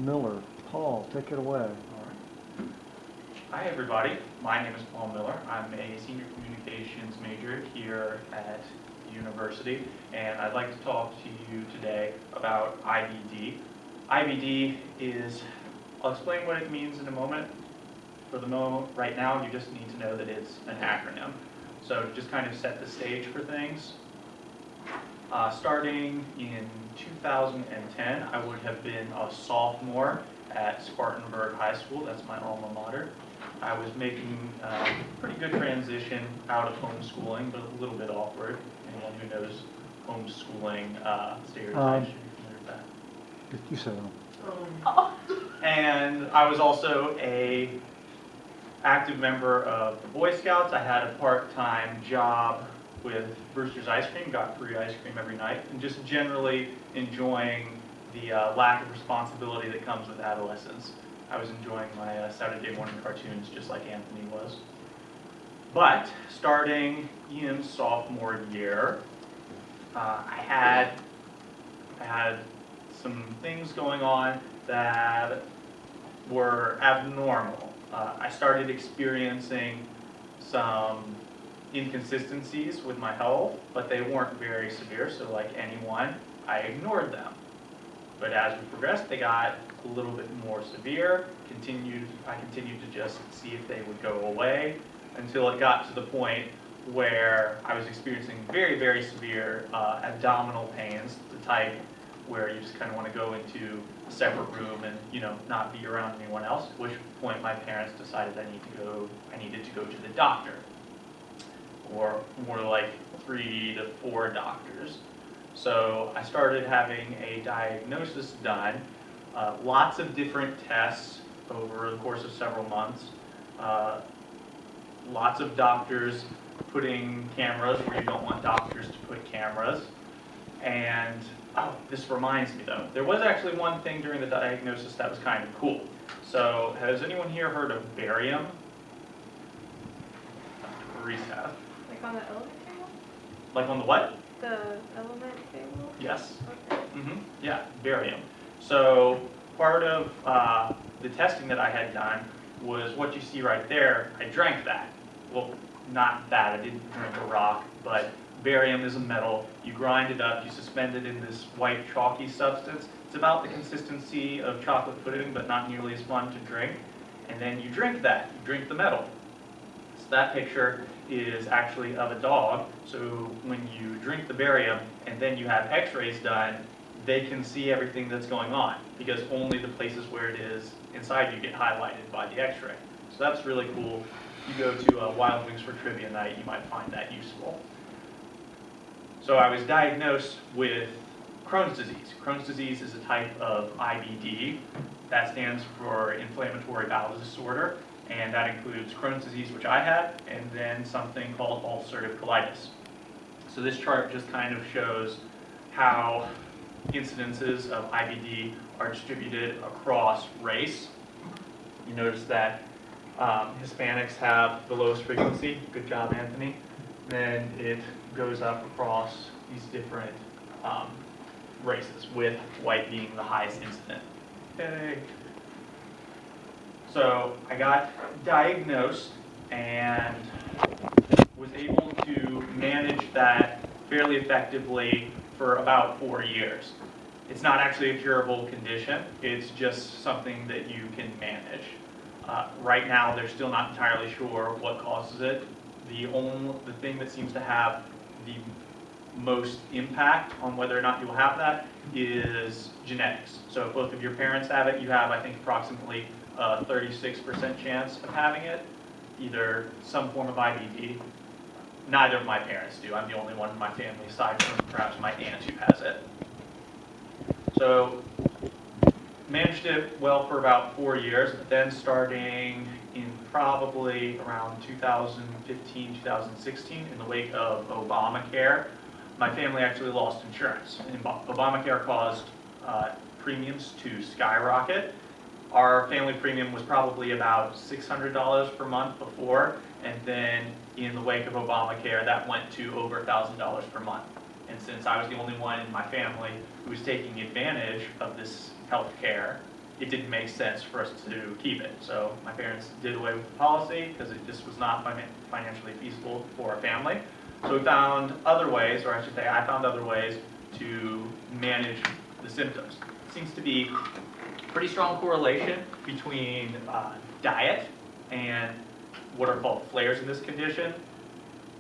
Miller. Paul, take it away. Hi everybody, my name is Paul Miller. I'm a senior communications major here at the university, and I'd like to talk to you today about IBD. IBD is, I'll explain what it means in a moment. For the moment, right now, you just need to know that it's an acronym. So to just kind of set the stage for things, starting in 2010, I would have been a sophomore at Spartanburg High School. That's my alma mater. I was making a pretty good transition out of homeschooling, but a little bit awkward. Anyone who knows homeschooling stereotypes should be familiar with that. You said And I was also a active member of the Boy Scouts. I had a part-time job with Brewster's Ice Cream, got free ice cream every night, and just generally enjoying the lack of responsibility that comes with adolescence. I was enjoying my Saturday morning cartoons just like Anthony was. But starting in sophomore year, I had some things going on that were abnormal. I started experiencing some inconsistencies with my health, but they weren't very severe, so like anyone, I ignored them. But as we progressed, they got a little bit more severe. I continued to just see if they would go away until it got to the point where I was experiencing very, very severe abdominal pains, the type where you just kind of want to go into a separate room and not be around anyone else. At which point my parents decided I needed to go to the doctor, or more like 3 to 4 doctors. So I started having a diagnosis done, lots of different tests over the course of several months, lots of doctors putting cameras where you don't want doctors to put cameras. And this reminds me though, there was actually one thing during the diagnosis that was kind of cool. So has anyone here heard of barium? Reese have. Like on the element table? Like on the what? The element table? Yes. Okay. Yeah, barium. So part of the testing that I had done was what you see right there. I drank that. Well, not that. I didn't drink a rock, but barium is a metal. You grind it up. You suspend it in this white chalky substance. It's about the consistency of chocolate pudding, but not nearly as fun to drink. And then you drink that. You drink the metal. So that picture is actually of a dog. So when you drink the barium and then you have x-rays done, they can see everything that's going on because only the places where it is inside you get highlighted by the x-ray. So that's really cool. If you go to Wild Wings for Trivia Night, you might find that useful. So I was diagnosed with Crohn's disease. Crohn's disease is a type of IBD. That stands for inflammatory bowel disorder. And that includes Crohn's disease, which I had, and then something called ulcerative colitis. So this chart just kind of shows how incidences of IBD are distributed across race. You notice that Hispanics have the lowest frequency. Good job, Anthony. Then it goes up across these different races, with white being the highest incident. Okay. So I got diagnosed and was able to manage that fairly effectively for about 4 years. It's not actually a curable condition, it's just something that you can manage. Right now, they're still not entirely sure what causes it. The thing that seems to have the most impact on whether or not you will have that is genetics. So if both of your parents have it, you have, I think, approximately a 36% chance of having it, either some form of IBD. Neither of my parents do. I'm the only one in my family, aside from perhaps my aunt, who has it. So managed it well for about 4 years, but then starting in probably around 2015, 2016, in the wake of Obamacare, my family actually lost insurance. And Obamacare caused premiums to skyrocket. Our family premium was probably about $600 per month before, and then in the wake of Obamacare, that went to over $1,000 per month. And since I was the only one in my family who was taking advantage of this health care, it didn't make sense for us to keep it. So my parents did away with the policy because it just was not financially feasible for our family. So we found other ways, or I should say I found other ways to manage the symptoms. Seems to be pretty strong correlation between diet and what are called flares in this condition,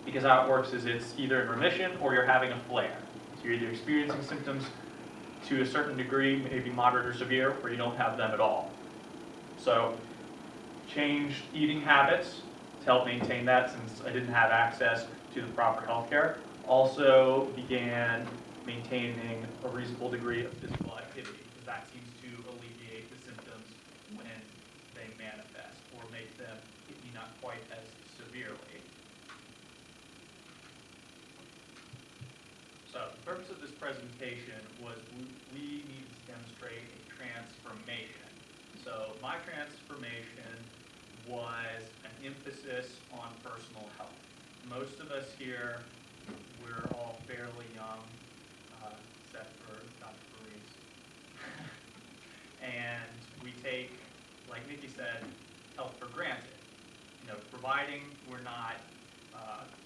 because how it works is it's either in remission or you're having a flare. So you're either experiencing symptoms to a certain degree, maybe moderate or severe, or you don't have them at all. So changed eating habits to help maintain that since I didn't have access to the proper health care. Also began maintaining a reasonable degree of physical activity, because that seems to alleviate the symptoms when they manifest or make them hit me not quite as severely. So the purpose of this presentation was we needed to demonstrate a transformation. So my transformation was an emphasis on personal health. Most of us here, we're all fairly young, except for Dr. Farees. And we take, like Nikki said, health for granted. You know, providing we're not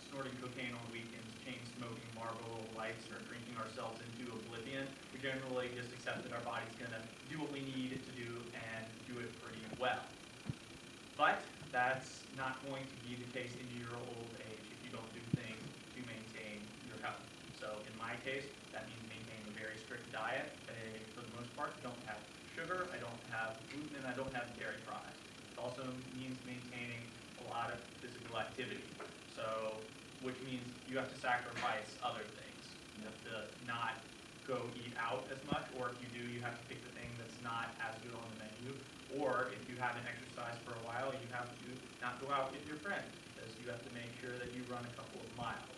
snorting cocaine on weekends, chain smoking Marlboro Lights, or drinking ourselves into oblivion. We generally just accept that our body's going to do what we need it to do and do it pretty well. But that's not going to be the case in your old age if you don't do things to maintain your health. So in my case, that means maintaining a very strict diet. For the most part, I don't have sugar, I don't have gluten, and I don't have dairy products. It also means maintaining a lot of physical activity. So, which means you have to sacrifice other things. You have to not go eat out as much, or if you do, you have to pick the thing that's not as good on the menu. Or if you haven't exercised for a while, you have to not go out with your friends, because you have to make sure that you run a couple of miles.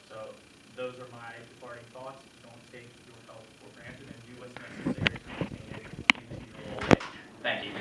So those are my departing thoughts. Don't take your health for granted and do what's necessary to maintain it into your old age. Thank you.